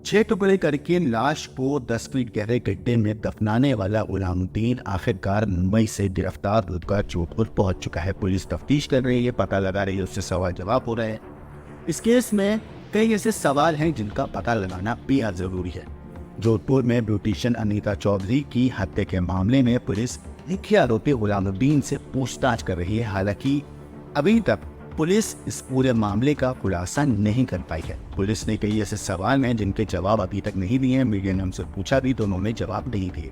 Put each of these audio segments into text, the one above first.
6 टुकड़े करके लाश को 10 फीट गहरे गड्ढे में दफनाने वाला गुलामुद्दीन आखिरकार मुंबई से गिरफ्तार होकर जोधपुर पहुंच चुका है। पुलिस तफ्तीश कर रही है, पता लगा रही है, उससे सवाल जवाब हो रहे हैं। इस केस में कई ऐसे सवाल हैं जिनका पता लगाना बेहद जरूरी है। जोधपुर में ब्यूटिशियन अनीता चौधरी की हत्या के मामले में पुलिस मुख्य आरोपी गुलामुद्दीन से पूछताछ कर रही है। हालांकि अभी तक पुलिस इस पूरे मामले का खुलासा नहीं कर पाई है। पुलिस ने कई ऐसे सवाल हैं जिनके जवाब अभी तक नहीं दिए हैं। मीडिया ने उनसे पूछा भी तो उन्होंने जवाब नहीं दिए।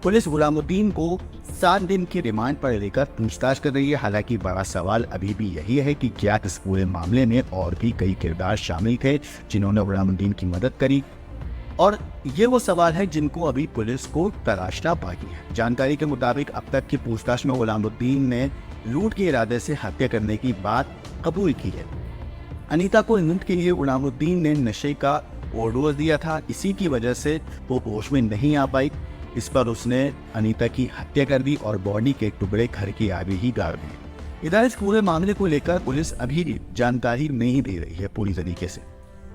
पुलिस गुलामुद्दीन को 7 दिन की रिमांड पर लेकर पूछताछ कर रही है। हालांकि बड़ा सवाल अभी भी यही है कि क्या इस पूरे मामले में और भी कई किरदार शामिल थे जिन्होंने गुलामुद्दीन की मदद करी, और ये वो सवाल है जिनको अभी पुलिस को तलाशना बाकी है। जानकारी के मुताबिक अब तक की पूछताछ में गुलामुद्दीन ने लूट के इरादे से हत्या करने की बात कबूल की है। अनीता को लूट के लिए गुलामुद्दीन ने नशे का ओवरडोज दिया था, इसी की वजह से वो होश में नहीं आ पाई। इस पर उसने अनीता की हत्या कर दी और बॉडी के टुकड़े घर के आगे ही गाड़ दिए। इधर इस पूरे मामले को लेकर पुलिस अभी जानकारी नहीं दे रही है पूरी तरीके से।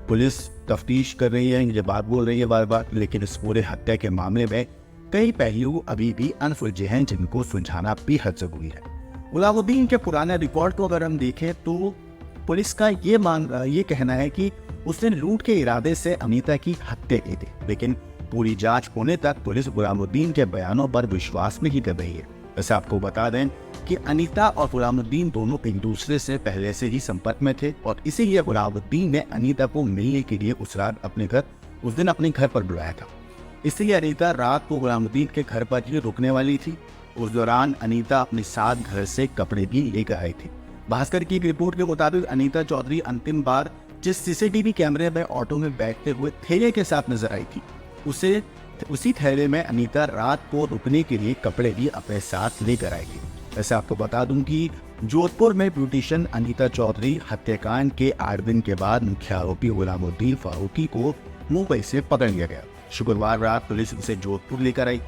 पुलिस तफ्तीश कर रही है, ये बात बोल रही है बार बार, लेकिन इस पूरे हत्या के मामले में कई पहलू अभी भी अनसुलझे हैं जिनको सुलझाना बेहद जरूरी है। गुलामुद्दीन के पुराने रिकॉर्ड को अगर हम देखें तो पुलिस का ये कहना है कि उसने लूट के इरादे से अनीता की हत्या की थी, लेकिन पूरी जांच होने तक पुलिस गुलामुद्दीन के बयानों पर विश्वास नहीं कर रही है। वैसे आपको बता दें कि अनीता और गुलामुद्दीन दोनों एक दूसरे से पहले से ही संपर्क में थे और इसीलिए गुलामुद्दीन ने अनीता को मिलने के लिए उस दिन अपने घर पर बुलाया था। इसलिए अनीता रात को गुलामुद्दीन के घर पर ही रुकने वाली थी। उस दौरान अनीता अपने साथ घर से कपड़े भी लेकर आई थी। भास्कर की रिपोर्ट के मुताबिक अनीता चौधरी अंतिम बार जिस सीसीटीवी कैमरे में ऑटो में बैठते हुए थैले के साथ नजर आई थी, उसी थैले में अनीता रात को रुकने के लिए कपड़े भी अपने साथ लेकर आई थी। वैसे आपको बता दूं कि जोधपुर में ब्यूटिशियन अनीता चौधरी हत्याकांड के 8 दिन के बाद मुख्य आरोपी गुलामुद्दीन फारूकी को मुंबई से पकड़ लिया गया। शुक्रवार रात पुलिस उसे जोधपुर लेकर आई।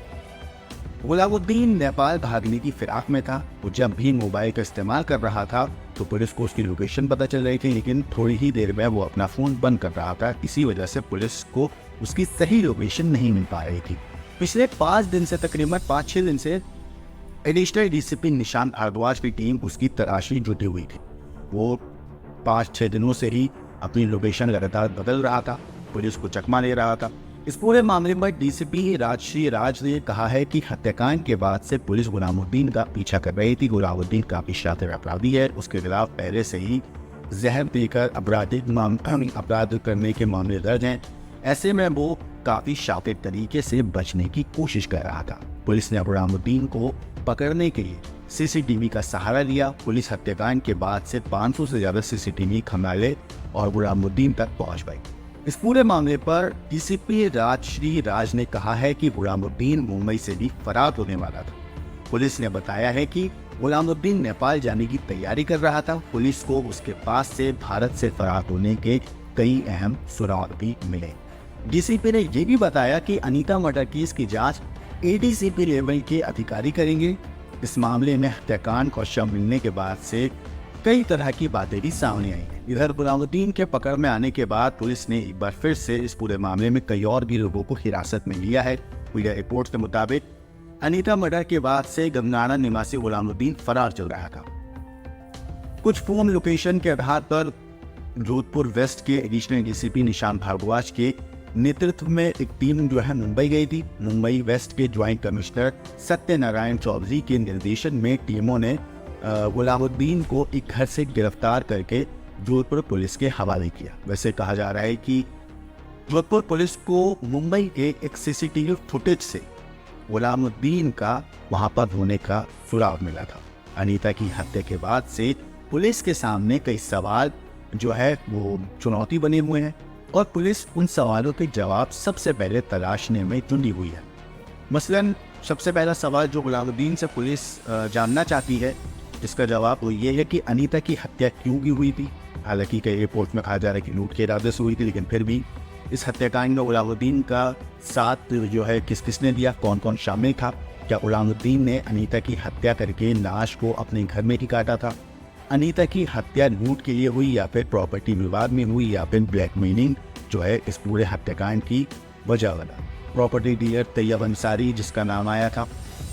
गुलामुद्दीन नेपाल भागने की फिराक में था। वो जब भी मोबाइल का इस्तेमाल कर रहा था तो पुलिस को उसकी लोकेशन पता चल रही थी, लेकिन थोड़ी ही देर में वो अपना फोन बंद कर रहा था। इसी वजह से पुलिस को उसकी सही लोकेशन नहीं मिल पा रही थी। पिछले 5 दिन से, तकरीबन 5-6 दिन से एडिशनल डीसीपी निशांत भारद्वाज की टीम उसकी तलाशी जुटी हुई थी। वो 5-6 दिनों से ही अपनी लोकेशन लगातार बदल रहा था, पुलिस को चकमा ले रहा था। इस पूरे मामले में डीसीपी राजश्री राज ने कहा है कि हत्याकांड के बाद से पुलिस गुलामुद्दीन का पीछा कर रही थी। गुलामुद्दीन काफी शातिर अपराधी है, उसके खिलाफ पहले से ही जहर देकर अपराध करने के मामले दर्ज हैं। ऐसे में वो काफी शातिर तरीके से बचने की कोशिश कर रहा था। पुलिस ने गुलामुद्दीन को पकड़ने के लिए सीसीटीवी का सहारा लिया। पुलिस हत्याकांड के बाद से 500 से ज्यादा सीसीटीवी खंगाले और गुलामुद्दीन तक पहुंच पाई। इस पूरे मामले पर डीसीपी राजश्री राज ने कहा है कि गुलामुद्दीन मुंबई से भी फरार होने वाला था। पुलिस ने बताया है कि गुलामुद्दीन नेपाल जाने की तैयारी कर रहा था। पुलिस को उसके पास से भारत से फरार होने के कई अहम सुराग भी मिले। डीसीपी ने यह भी बताया कि अनीता मर्डर केस की जांच एडीसीपी लेवल के अधिकारी करेंगे। इस मामले में हत्याकांड को शव मिलने के बाद से कई तरह की बातें भी सामने आई। इधर गुलामुद्दीन के पकड़ में आने के बाद पुलिस ने एक बार फिर से इस पूरे मामले में कई और भी लोगों को हिरासत में लिया है। मीडिया रिपोर्ट्स के मुताबिक अनीता मर्डर के बाद से गंगाना निवासी गुलामुद्दीन फरार चल रहा था। कुछ फोन लोकेशन के आधार पर जोधपुर वेस्ट के एडिशनल डीसीपी निशांत भारद्वाज के नेतृत्व में एक टीम जो है मुंबई गई थी। मुंबई वेस्ट के ज्वाइंट कमिश्नर सत्यनारायण चौधरी के निर्देशन में टीमों ने गुलामुद्दीन को एक घर से गिरफ्तार करके जोधपुर पुलिस के हवाले किया। वैसे कहा जा रहा है कि जोधपुर पुलिस को मुंबई के एक सीसीटीवी फुटेज से गुलामुद्दीन का वहां पर होने का सुराग मिला था। अनीता की हत्या के बाद से पुलिस के सामने कई सवाल जो है वो चुनौती बने हुए हैं और पुलिस उन सवालों के जवाब सबसे पहले तलाशने में जुटी हुई है। मसलन सबसे पहला सवाल जो गुलामुद्दीन से पुलिस जानना चाहती है, इसका जवाब वो ये है कि अनीता की हत्या क्यों की हुई थी। हालांकि कई रिपोर्ट में कहा जा रहा है कि लूट के इरादे से हुई थी, लेकिन फिर भी इस हत्याकांड में गुलामुद्दीन का साथ जो है किस किसने दिया, कौन कौन शामिल था। क्या गुलामुद्दीन ने अनीता की हत्या करके लाश को अपने घर में ही काटा था? अनीता की हत्या लूट के लिए हुई या फिर प्रॉपर्टी विवाद में हुई या फिर ब्लैकमेलिंग जो है इस पूरे हत्याकांड की वजह बना। प्रॉपर्टी डीलर तैयब अंसारी जिसका नाम आया था,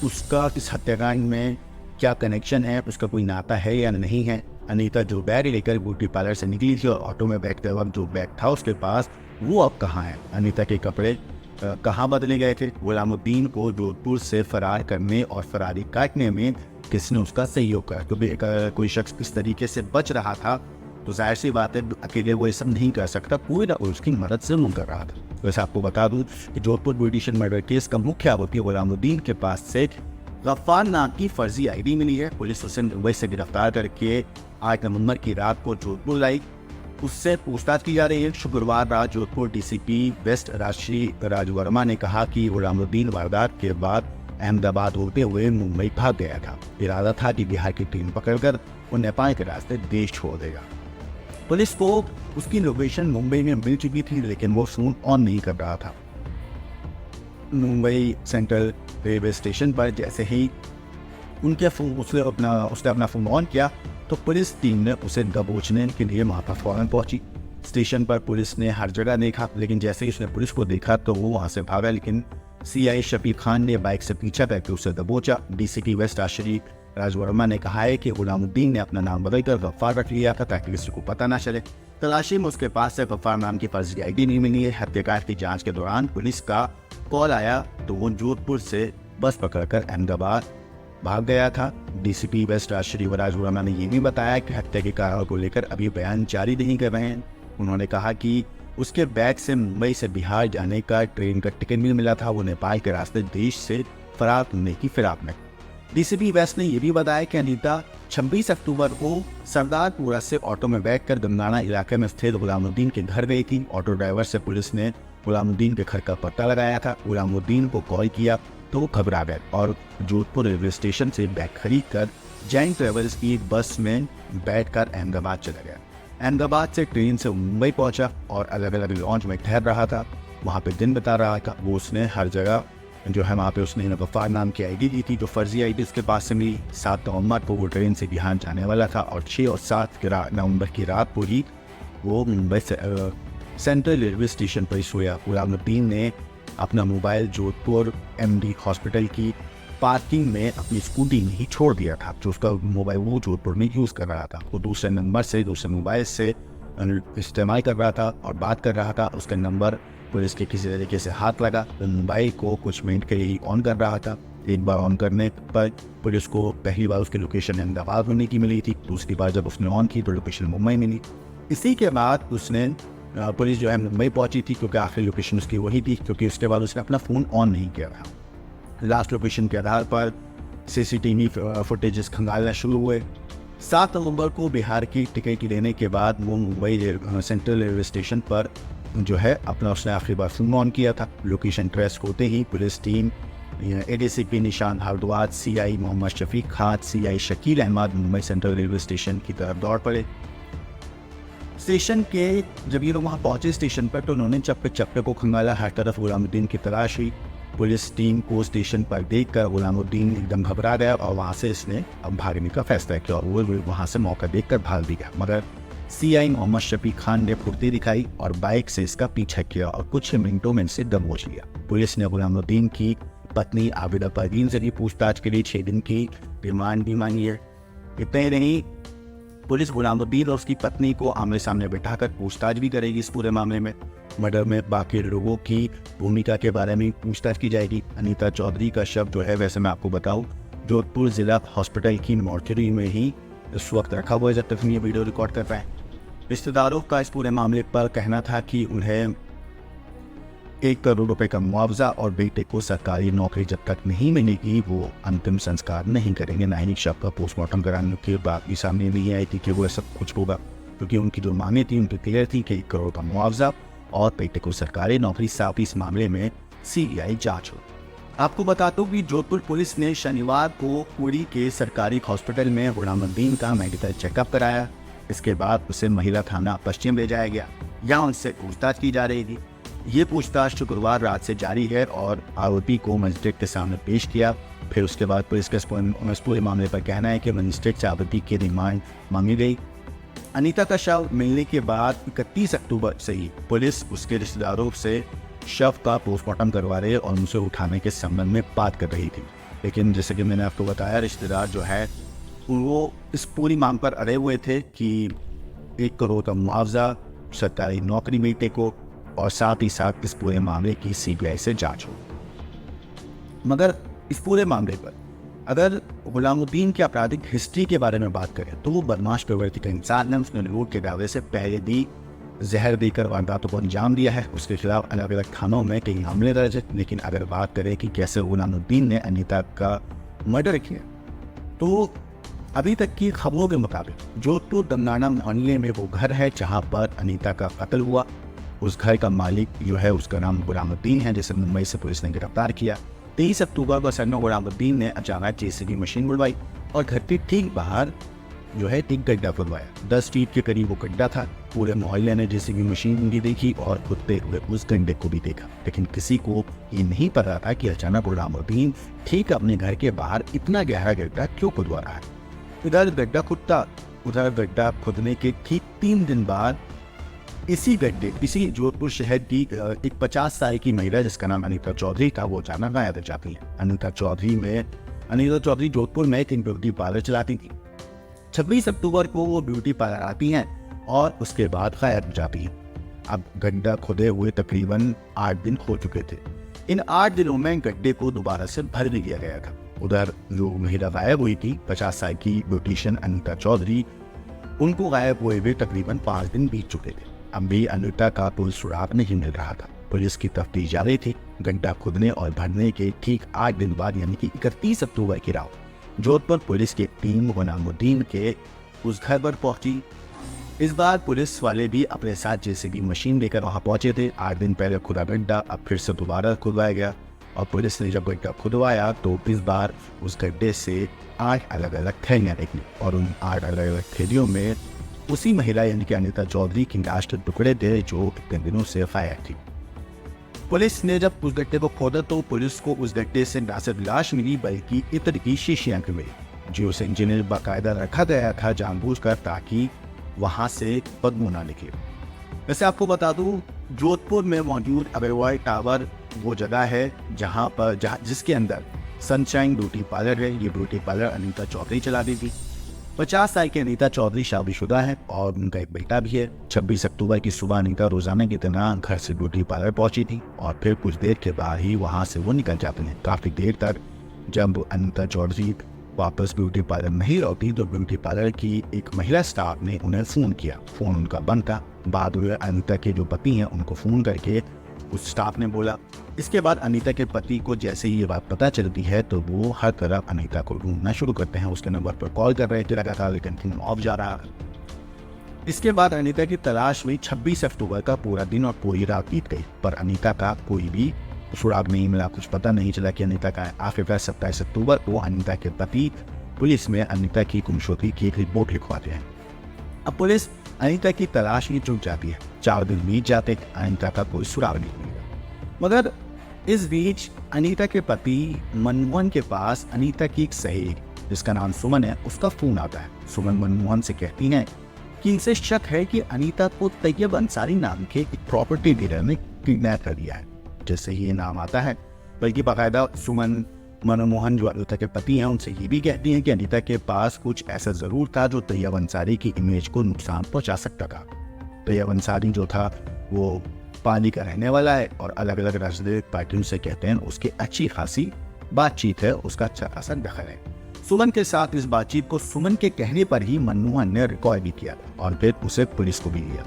उसका इस हत्याकांड में क्या कनेक्शन है, उसका कोई नाता है या नहीं है। अनीता जो बैग लेकर ब्यूटी पार्लर से निकली थी और ऑटो में बैठते वक्त जो बैग था उसके पास, वो अब कहाँ है। अनीता के कपड़े कहाँ बदले गए थे। गुलामुद्दीन को जोधपुर से फरार करने और फरारी काटने में किसने उसका सहयोग करा, क्योंकि कोई शख्स किस तरीके से बच रहा था तो जाहिर सी बात है अकेले वो ये सब नहीं कर सकता, पूरी उसकी मदद से वो कर रहा था। वैसे आपको बता दूं कि जोधपुर ब्यूटिशियन मर्डर केस का मुख्य आरोपी गुलामुद्दीन के पास से गफ्फार नाम की फर्जी आईडी मिली है। पुलिस उसे मुंबई से गिरफ्तार करके 8 नवंबर की रात को जोधपुर लाई। उससे पूछताछ की जा रही है। शुक्रवार रात जोधपुर डीसीपी वेस्ट राज वर्मा ने कहा कि गुलामुद्दीन वारदात के बाद अहमदाबाद होते हुए मुंबई भाग गया था। इरादा था कि बिहार की ट्रेन पकड़कर वो नेपाल के रास्ते देश छोड़ देगा। पुलिस को उसकी लोकेशन मुंबई में मिल चुकी थी, लेकिन वो फोन ऑन नहीं कर रहा था। मुंबई सेंट्रल रेलवे स्टेशन पर जैसे ही उसने अपना फोन ऑन किया तो पुलिस टीम ने उसे दबोचने के लिए वहाँ पर फौरन पहुंची। स्टेशन पर पुलिस ने हर जगह देखा, लेकिन जैसे ही उसने पुलिस को देखा तो वो वहाँ से भागा, लेकिन सीआई शफीक खान ने बाइक से पीछा करके उसे दबोचा। डीसीपी वेस्ट राज वर्मा ने कहा है कि गुलामुद्दीन ने अपना नाम बदलकर गफ्फार रख लिया था ताकि किसी को पता ना चले। तलाशी में उसके पास से गफ्फार नाम की फर्जी आईडी नहीं मिली है। हत्याकांड की जांच के दौरान पुलिस का कॉल आया तो वो जोधपुर से बस पकड़कर अहमदाबाद भाग गया था। डीसीपी वेस्ट राज वर्मा ने यह भी बताया कि हत्या के कारणों को लेकर अभी बयान जारी नहीं कर रहे हैं। उन्होंने कहा कि उसके बैग से मुंबई से बिहार जाने का ट्रेन का टिकट भी मिला था। वो नेपाल के रास्ते देश से फरार होने की फिराक में। डीसीपी वेस्ट ने यह भी बताया कि अनीता 26 अक्टूबर को सरदारपुरा से ऑटो में बैठकर गंगाना इलाके में स्थित गुलामुद्दीन के घर गई थी। ऑटो ड्राइवर से पुलिस ने गुलामुद्दीन के घर का पता लगाया था। गुलामुद्दीन को कॉल किया तो वो घबरा गए और जोधपुर रेलवे स्टेशन से बैग खरीद कर जैन ट्रेवल्स की एक बस में बैठकर अहमदाबाद चला गया। अहमदाबाद से ट्रेन से मुंबई पहुंचा और अलग अलग लॉन्च में ठहर रहा था। वहाँ पे दिन बिता रहा था। वो उसने हर जगह जो है वहाँ पे उसने गफ्फार नाम की आईडी दी थी, जो फर्जी आईडी उसके पास से मिली। 7 नवंबर को वो ट्रेन से बिहार जाने वाला था और 6 और 7 नवंबर की रात को ही वो मुंबई से सेंट्रल रेलवे स्टेशन पर ही सोया। गुलामुद्दीन ने अपना मोबाइल जोधपुर एमडी हॉस्पिटल की पार्किंग में अपनी स्कूटी में ही छोड़ दिया था। जो उसका मोबाइल वो जोधपुर में यूज़ कर रहा था, वो दूसरे मोबाइल से इस्तेमाल कर रहा था और बात कर रहा था। उसका नंबर पुलिस के किसी तरीके से हाथ लगा तो मोबाइल को कुछ मिनट के लिए ऑन कर रहा था। एक बार ऑन करने पर पुलिस को पहली बार उसकी लोकेशन अहमदाबाद होने की मिली थी। दूसरी बार जब उसने ऑन की तो लोकेशन मुंबई मिली। इसी के बाद उसने पुलिस जो है मुंबई पहुंची थी, क्योंकि आखिरी लोकेशन उसकी वही थी, क्योंकि उसके बाद उसने अपना फ़ोन ऑन नहीं किया था। लास्ट लोकेशन के आधार पर सीसीटीवी फुटेजेस खंगालना शुरू हुए। 7 नवंबर को बिहार की टिकट लेने के बाद वो मुंबई सेंट्रल रेलवे स्टेशन पर जो है अपना उसने आखिरी बार फ़ोन ऑन किया था। लोकेशन ट्रेस होते ही police team ADCP Nishan Bhardwaj, CI Mohammad Shafiq Khan, CI Shakeel Ahmed Mumbai central railway station की तरफ दौड़ पड़े। स्टेशन के जब ये लोग वहाँ पहुँचे स्टेशन पर तो उन्होंने चप्पे चप्पे को खंगाला। हर तरफ गुलामुद्दीन की तलाश हुई। पुलिस टीम को स्टेशन पर देखकर गुलामुद्दीन एकदम घबरा गया और वहाँ से इसने अब भागने का फैसला किया और वो वहाँ से मौका देखकर भाग भी गया। मगर सीआई मोहम्मद शफीक खान ने फुर्ती दिखाई और बाइक से इसका पीछा किया और कुछ मिनटों में इसे दबोच लिया। पुलिस ने गुलामुद्दीन की पत्नी आबिदा परवीन से भी पूछताछ के लिए 6 दिन की रिमांड भी मांगी है। इतना ही नहीं, पुलिस गुलामुद्दीन और उसकी पत्नी को आमने सामने बिठाकर पूछताछ भी करेगी इस पूरे मामले में। मर्डर में बाकी लोगों की भूमिका के बारे में पूछताछ की जाएगी। अनीता चौधरी का शव जो है, वैसे मैं आपको बताऊं, जोधपुर जिला हॉस्पिटल की मॉर्चरी में ही इस वक्त रखा हुआ है जब तक हम ये वीडियो रिकॉर्ड कर रहे हैं। रिश्तेदारों का इस पूरे मामले पर कहना था कि उन्हें 1 करोड़ रुपए का मुआवजा और बेटे को सरकारी नौकरी जब तक नहीं मिलेगी वो अंतिम संस्कार नहीं करेंगे। नाइनिक शव का पोस्टमार्टम कराने के बाद भी सामने नहीं आई थी कि वो ऐसा कुछ होगा, क्योंकि उनकी जो मांगे थी उनकी क्लियर थी कि 1 करोड़ का मुआवजा और बेटे को सरकारी नौकरी। साथ ही इस मामले में सीबीआई जांच हो। आपको बता दूं कि जोधपुर पुलिस ने शनिवार को पुरी के सरकारी हॉस्पिटल में गुलामुद्दीन का मेडिकल चेकअप कराया। इसके बाद उसे महिला थाना पश्चिम ले जाया गया। यहाँ उनसे पूछताछ की जा रही थी। ये पूछताछ शुक्रवार रात से जारी है और आरोपी को मजिस्ट्रेट के सामने पेश किया। फिर उसके बाद पुलिस के इस पूरे मामले पर कहना है कि मजिस्ट्रेट से आरोपी की रिमांड मांगी गई। अनीता का शव मिलने के बाद 31 अक्टूबर से ही पुलिस उसके रिश्तेदारों से शव का पोस्टमार्टम करवा रही और उनसे उठाने के संबंध में बात कर रही थी। लेकिन जैसे कि मैंने आपको बताया, रिश्तेदार जो है वो इस पूरी मांग पर अड़े हुए थे कि 1 करोड़ का मुआवजा, सरकारी नौकरी बेटे को और साथ ही साथ इस पूरे मामले की CBI से जांच हो। मगर इस पूरे मामले पर अगर गुलामुद्दीन की आपराधिक हिस्ट्री के बारे में बात करें तो वो बदमाश प्रवृत्ति का इंसान है। उसने लूट के दावे से पहले भी जहर देकर वारदातों को अंजाम दिया है। उसके खिलाफ अलग अलग थानों में कई हमले दर्ज है। लेकिन अगर बात करें कि कैसे गुलामुद्दीन ने अनीता का मर्डर किया, तो अभी तक की खबरों के मुताबिक जोधपुर दमनाना मोहल्ले में वो घर है जहाँ पर अनीता का कत्ल हुआ। उस घर का मालिक जो है उसका नाम गुलामुद्दीन है, जिसे मुंबई से पुलिस ने गिरफ्तार किया। 23 अक्टूबर को सरनो गुलामुद्दीन ने अचानक JCB मशीन बुलवाई और घर के ठीक बाहर जो है एक गड्ढा खुदवाया। 10 फीट के करीब वो गड्ढा था। पूरे मोहल्ले ने JCB मशीन भी देखी और खुदते हुए उस गड्ढे को भी देखा, लेकिन किसी को ये नहीं पता था कि अचानक गुलामुद्दीन ठीक अपने घर के बाहर इतना गहरा गड्ढा क्यों खुदवा रहा है। इधर गड्ढा खुदता, उधर गड्ढा खुदने के ठीक 3 दिन बाद इसी गड्ढे, इसी जोधपुर शहर की एक 50 साल की महिला जिसका नाम अनीता चौधरी था, वो अचानक गायब हो जाती है। अनीता चौधरी जोधपुर में एक ब्यूटी पार्लर चलाती थी। 26 अक्टूबर को वो ब्यूटी पार्लर आती हैं और उसके बाद गायब हो जाती हैं। अब गड्ढा खुदे हुए तकरीबन 8 दिन हो चुके थे। इन 8 दिनों में गड्ढे को दोबारा से भर दिया गया था। उधर जो महिला गायब हुई थी, 50 साल की ब्यूटिशियन अनीता चौधरी, उनको गायब हुए हुए तकरीबन 5 दिन बीत चुके थे। अब भी अनीता का पुलिस सुराग नहीं मिल रहा था। पुलिस की तफ्तीश जारी थी। गड्ढा खुदने और भरने के ठीक 8 दिन बाद यानी कि 31 अक्टूबर की रात जोधपुर पुलिस की टीम गुलामुद्दीन के उस घर पर पहुंची। इस बार पुलिस वाले भी अपने साथ JCB मशीन लेकर वहां पहुंचे थे। 8 दिन पहले खुदा गड्ढा अब फिर से दोबारा खुदवाया गया और पुलिस ने जब गड्ढा खुदवाया तो इस बार उस गड्ढे से 8 अलग अलग थैलियां निकली और उन 8 अलग अलग थैलियों में उसी महिला यानी कि अनीता चौधरी की लाश के टुकड़े थे जो इतने दिनों से गायब थी। पुलिस ने जब उस गड्ढे को खोदा तो पुलिस को उस गड्ढे से न सिर्फ लाश मिली बल्कि इत्र की शीशियां भी मिली, जो उसे इंजीनियर बाकायदा रखा गया था जानबूझकर ताकि वहां से बदबू ना निकले। वैसे आपको बता दूं, जोधपुर में मौजूद अबेरॉय टावर वो जगह है जिसके अंदर सनशाइन ब्यूटी पार्लर है। ये ब्यूटी पार्लर अनीता चौधरी चलाती थी। 50 साल की अनीता चौधरी शादीशुदा है और उनका एक बेटा भी है। 26 अक्टूबर की सुबह अनीता रोजाना की तरह घर से ब्यूटी पार्लर पहुंची थी और फिर कुछ देर के बाद ही वहां से वो निकल जाते हैं। काफी देर तक जब अनीता चौधरी वापस ब्यूटी पार्लर नहीं लौटी तो ब्यूटी पार्लर की एक महिला स्टाफ ने उन्हें फ़ोन किया। फ़ोन उनका बंद था। बाद में अनीता के जो पति हैं उनको फ़ोन करके उस स्टाफ ने बोला। इसके बाद अनीता के पति को जैसे ही ये बात पता चलती है तो वो हर तरफ अनीता को ढूंढना शुरू करते हैं। उसके नंबर पर कॉल कर रहे थे लगातार, लेकिन फोन ऑफ जा रहा। इसके बाद अनीता की तलाश में 26 अक्टूबर का पूरा दिन और पूरी रात बीत गई, पर अनीता का कोई भी सुराग नहीं मिला। कुछ पता नहीं चला कि अनीता का आखिरकार 27 अक्टूबर को अनीता के पति पुलिस में अनीता की गुमशुदगी की एक रिपोर्ट लिखवाते हैं। अब पुलिस अनीता की तलाश में जुट जाती है। 4 दिन बीत जाते, अनीता का कोई सुराग नहीं मिला। मगर इस बीच अनीता के पति मनमोहन के पास अनीता की एक सहेली जिसका नाम सुमन है, उसका फोन आता है। सुमन मनमोहन से कहती हैं कि इनसे शक है कि अनीता को तैयब अंसारी नाम के एक प्रॉपर्टी डीलर ने किडनैप कर लिया है। जैसे ही ये नाम आता है, बल्कि बाकायदा सुमन मनमोहन जो अनीता के पति हैं उनसे ये भी कहती हैं कि अनीता के पास कुछ ऐसा जरूर था जो तैयब अंसारी की इमेज को नुकसान पहुंचा सकता था। तैयब अंसारी जो था वो पानी का रहने वाला है और अलग अलग राजनीतिक पार्टियों से कहते हैं उसकी अच्छी खासी बातचीत है, उसका अच्छा खासा दखल है। सुमन के साथ इस बातचीत को सुमन के कहने पर ही मनमोहन ने रिकॉर्ड भी किया और फिर उसे पुलिस को भी दिया।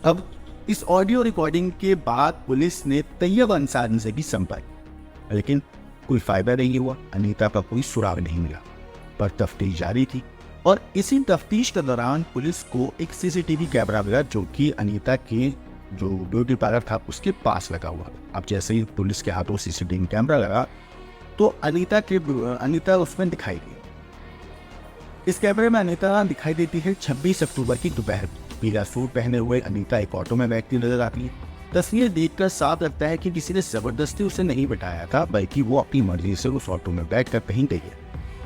अब इस ऑडियो रिकॉर्डिंग के बाद पुलिस ने तैयब अंसारी से भी संपर्क, लेकिन कोई फायदा नहीं हुआ। अनीता का कोई सुराग नहीं मिला, पर तफ्तीश जारी थी और इसी तफ्तीश के दौरान पुलिस को एक CCTV कैमरा मिला जो कि अनीता के जो ब्यूटी पार्लर था उसके पास लगा हुआ। अब जैसे ही पुलिस के हाथों CCTV कैमरा लगा तो अनीता उसमें दिखाई दी। इस कैमरे में अनीता दिखाई देती है 26 अक्टूबर की दोपहर। पीला सूट पहने हुए अनीता एक ऑटो में बैठती नजर आती है। तस्वीर देखकर साफ लगता है कि किसी ने जबरदस्ती उसे नहीं बिठाया था, बल्कि वो अपनी मर्जी से उस ऑटो में बैठकर कहीं गई है।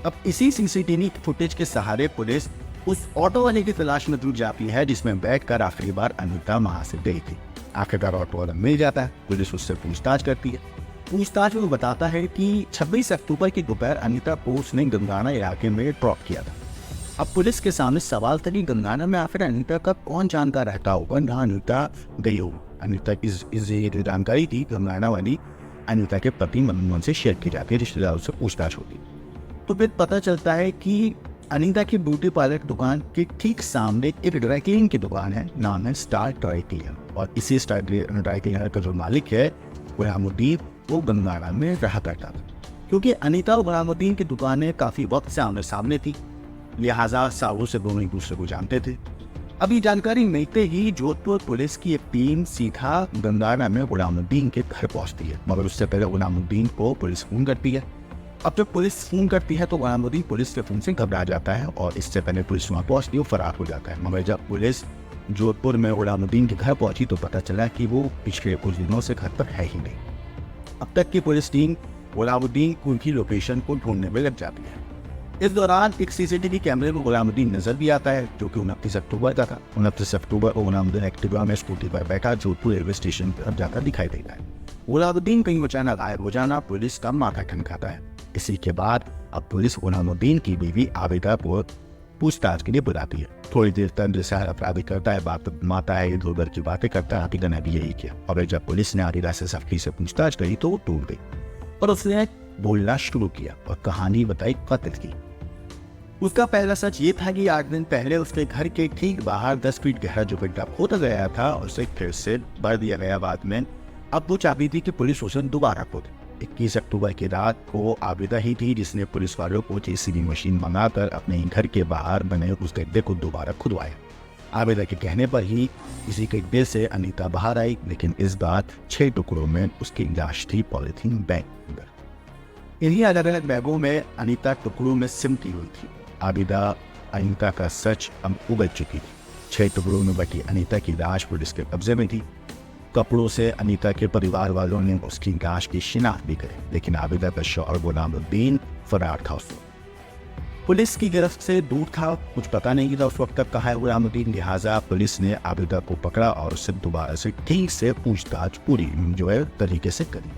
अब इसी CCTV फुटेज के सहारे पुलिस उस ऑटो वाले की तलाश में दूर जाती है जिसमें बैठकर आखिरी बार अनीता वहां से गई थी। आखिरकार ऑटो वाला मिल जाता है। पुलिस उससे पूछताछ करती है। पूछताछ में वो बताता है कि 26 अक्टूबर की दोपहर अनीता को उसने गंगाना इलाके में ड्रॉप किया था। अब पुलिस के सामने सवाल था कि गंगाना में आखिर अनीता का कौन जानकार रहता होगा जहाँ अनीता गई हो। अनीता की ये जानकारी थी गंगाना वाली अनीता के पति मनमोहन से शेयर की जाती है, रिश्तेदारों से पूछताछ होती। तो फिर पता चलता है कि अनीता की ब्यूटी पार्लर दुकान के ठीक सामने एक ड्राई क्लीनिंग की दुकान है, नाम है स्टार ड्राई क्लीनर। और इसी स्टार ड्राई क्लीनर का जो मालिक है गुलामुद्दीन, वो गंगाना में रहा करता था। क्योंकि अनीता और गुलामुद्दीन की दुकानें काफ़ी वक्त से आमने सामने थी, लिहाजा सालों से दोनों एक दूसरे को जानते थे। अभी जानकारी मिलते ही जोधपुर पुलिस की एक टीम सीधा गंगाना में गुलामुद्दीन के घर पहुंचती है, मगर उससे पहले गुलामुद्दीन को पुलिस फोन करती है। अब जब पुलिस फोन करती है तो गुलामुद्दीन पुलिस के फोन से घबरा जाता है और इससे पहले पुलिस वहाँ पहुंचती है वो फरार हो जाता है। मगर जब पुलिस जोधपुर में गुलामुद्दीन के घर पहुंची तो पता चला कि वो पिछले कुछ दिनों से घर पर है ही नहीं। अब तक की पुलिस टीम गुलामुद्दीन को उनकी लोकेशन को ढूंढने में लग जाती है। इस दौरान एक सीसीटीवी कैमरे में गुलामुद्दीन नजर भी आता है, जो कि 29 अक्टूबर का था। 29 अक्टूबर को गुलामुद्दीन एक्टिवा में स्कूटी पर बैठा जोधपुर रेलवे स्टेशन पर जाकर दिखाई देता है। गुलामुद्दीन कहीं अचानक गायब हो जाना पुलिस का माथा ठनकाता है। इसी के बाद अब पुलिस गुलामुद्दीन की बीवी आबिदा को पूछताछ के लिए बुलाती है। थोड़ी देर तक जैसा अपराधी करता है, बात माता है, इधर उधर की बातें करता है। आबिदा ने भी यही किया और जब पुलिस ने आबिदा से सख्ती से पूछताछ करी तो वो टूट गई और उसने बोलना शुरू किया और कहानी बताई कत्ल की। उसका पहला सच ये था कि 8 दिन पहले उसके घर के ठीक बाहर 10 फीट गहरा जो गड्ढा खोदा गया था और उसे फिर से भर दिया गया बाद में। अब वो चाबी थी कि पुलिस उसे दोबारा खोदे। 21 अक्टूबर की रात को आबिदा ही थी जिसने पुलिस वालों को जेसीबी मशीन मंगाकर अपने घर के बाहर बने उस गड्ढे को दोबारा खुदवाया। आबिदा के कहने पर ही इसी गड्ढे से अनीता बाहर आई, लेकिन इस बार 6 टुकड़ों में उसकी लाश थी पॉलिथीन बैग अंदर। इन्हीं अलग अलग बैगों में अनीता टुकड़ों में सिमटी हुई थी। आबिदा अनीता का सच अब उगल चुकी थी। 6 टुकड़ों में बटी अनीता की लाश पुलिस के कब्जे में थी। कपड़ों से अनीता के परिवार वालों ने उसकी लाश की शिनाख्त भी करी, लेकिन आबिदा का शौहर गुलामुद्दीन फरार था। उस वक्त पुलिस की गिरफ्त से दूर था, कुछ पता नहीं था उस वक्त तक कहाँ है गुलामुद्दीन। लिहाजा पुलिस ने आबिदा को पकड़ा और उससे दोबारा से ठीक से पूछताछ पूरी तरीके से करी।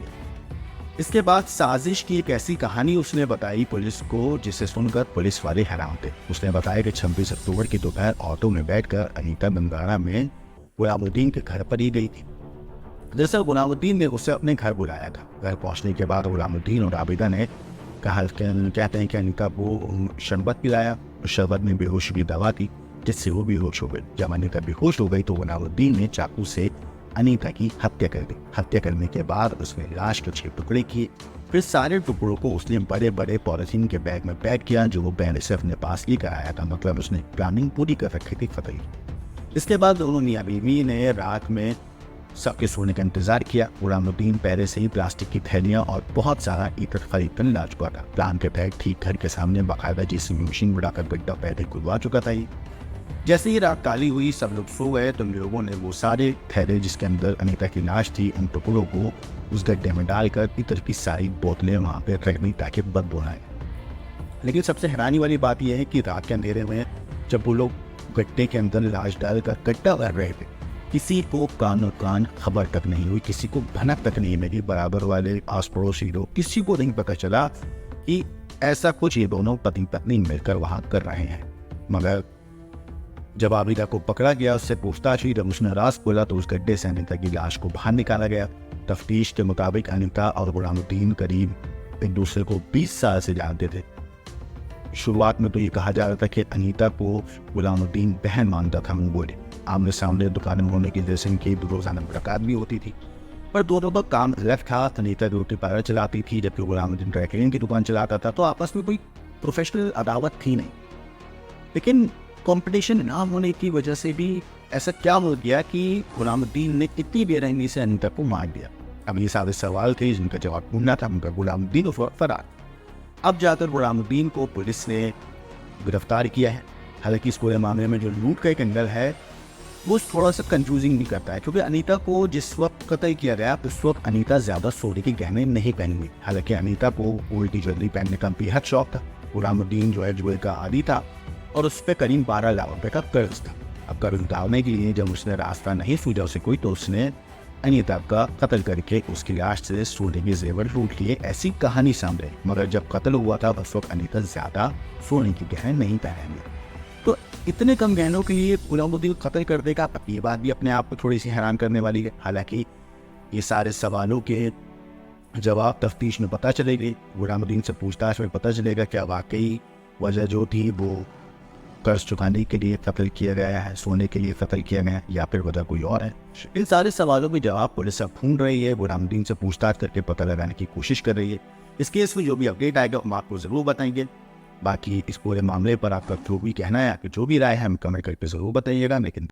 इसके बाद साजिश की एक ऐसी कहानी उसने बताई पुलिस को जिसे सुनकर पुलिस वाले हैरान थे। उसने बताया कि 26 अक्टूबर की दोपहर ऑटो में बैठकर अनीता गंगाना में गुलामुद्दीन के घर पर ही गई थी। दरअसल गुलामुद्दीन ने उसे अपने घर बुलाया था। घर पहुंचने के बाद गुलामुद्दीन और आबिदा ने कहते हैं कि अनीता को शरबत पिलाया। शरबत में बेहोशी की दवा थी जिससे वो बेहोश हो गई। जब अनीता बेहोश हो गई तो गुलामुद्दीन ने चाकू से अनीता की हत्या कर दी। हत्या करने के बाद उसने लाश के 6 टुकड़े किए। फिर सारे टुकड़ों को उसने बड़े बड़े पॉलिथीन के बैग में पैक किया जो वो पहले से अपने पास लेकर आया था। मतलब उसने प्लानिंग पूरी कर रखी थी फतही। इसके बाद दोनों मियां बीवी ने रात में सबके सोने का इंतजार किया। गुलामुद्दीन पहले से ही प्लास्टिक की थैलियां और बहुत सारा ईंट खरीद कर ला चुका था। प्लान के तहत ठीक घर के सामने बाकायदा जेसीबी मशीन उड़ाकर गड्ढा पहले खुदवा चुका था। जैसे ही रात काली हुई सब लोग सो गए तो लोगों ने वो सारे थैले जिसके अंदर अनीता की लाश थी उन टुकड़ों को उस गड्ढे में डालकर इतर की सारी बोतलें वहाँ पे रख दी ताकि बदबू आए। लेकिन सबसे हैरानी वाली बात यह है कि रात के अंधेरे में जब वो लोग गड्ढे के अंदर लाश डालकर गड्ढा भर रहे थे, किसी को कान खबर तक नहीं हुई, किसी को भनक तक नहीं मिली। बराबर वाले आस पड़ोसी लोग किसी को नहीं पता चला कि ऐसा कुछ ये दोनों पति पत्नी मिलकर वहाँ कर रहे हैं। मगर जब आबिदा को पकड़ा गया, उससे पूछताछ हुई, जब उसने राज खोला तो उस गड्ढे से अनीता की लाश को बाहर निकाला गया। तफ्तीश के मुताबिक अनीता और गुलामुद्दीन करीब एक दूसरे को 20 साल से जानते थे। शुरुआत में तो ये कहा जा रहा था कि अनीता को गुलामुद्दीन बहन मानता था। मुंह बोले आमने सामने दुकानें होने की जैसे इनकी रोजाना मुलाकात भी होती थी, पर दोनों का काम अलग था। अनीता ब्यूटी पार्लर चलाती थी जबकि गुलामुद्दीन ड्राई क्लीनिंग की दुकान चलाता था, तो आपस में कोई प्रोफेशनल अदावत थी नहीं। लेकिन कंपटीशन ना होने की वजह से भी ऐसा क्या हो गया कि गुलामुद्दीन ने इतनी बेरहमी से अनीता को मार दिया। अब ये सारे सवाल थे जिनका जवाब ढूंढना था, मगर गुलामुद्दीन उस वक्त फरार। अब जाकर गुलामुद्दीन को पुलिस ने गिरफ्तार किया है। हालांकि इस पूरे मामले में जो लूट का एक एंगल है वो थोड़ा सा कंफ्यूजिंग भी करता है, क्योंकि अनीता को जिस वक्त कत्ल किया गया उस वक्त अनीता ज़्यादा सोने के गहने नहीं पहनी हुई। हालांकि अनीता को गोल्ड की ज्वेलरी पहनने का बेहद शौक था। गुलामुद्दीन जो है ज्वेलरी का आदी था और उस पर करीब 12 लाख रुपए का कर्ज था। अब कर्ज उतारने के लिए जब उसने रास्ता नहीं सूझा उसे कोई, तो उसने अनीता का कत्ल करके उसकी लाश से सोने के जेवर लूट लिए, ऐसी कहानी सामने। मगर जब कत्ल हुआ था उस वक्त अनीता ज्यादा सोने के गहने नहीं पहने, तो इतने कम गहनों के लिए गुलामुद्दीन कत्ल कर देगा, ये बात भी अपने आप को थोड़ी सी हैरान करने वाली है। हालांकि ये सारे सवालों के जवाब तफ्तीश में पता चलेगी, गुलामुद्दीन से पूछताछ में पता चलेगा क्या वाकई वजह जो थी वो कर्ज चुकाने के लिए कत्ल किया गया है, सोने के लिए कत्ल किया गया है, या फिर वजह कोई और है। इन सारे सवालों के जवाब पुलिस अब ढूंढ रही है, गुलामुद्दीन से पूछताछ करके पता लगाने की कोशिश कर रही है। इस केस में जो भी अपडेट आएगा हम आपको ज़रूर बताएंगे। बाकी इस पूरे मामले पर आपका जो भी कहना है, आपकी जो भी राय है, हमें कमेंट करके ज़रूर बताइएगा। लेकिन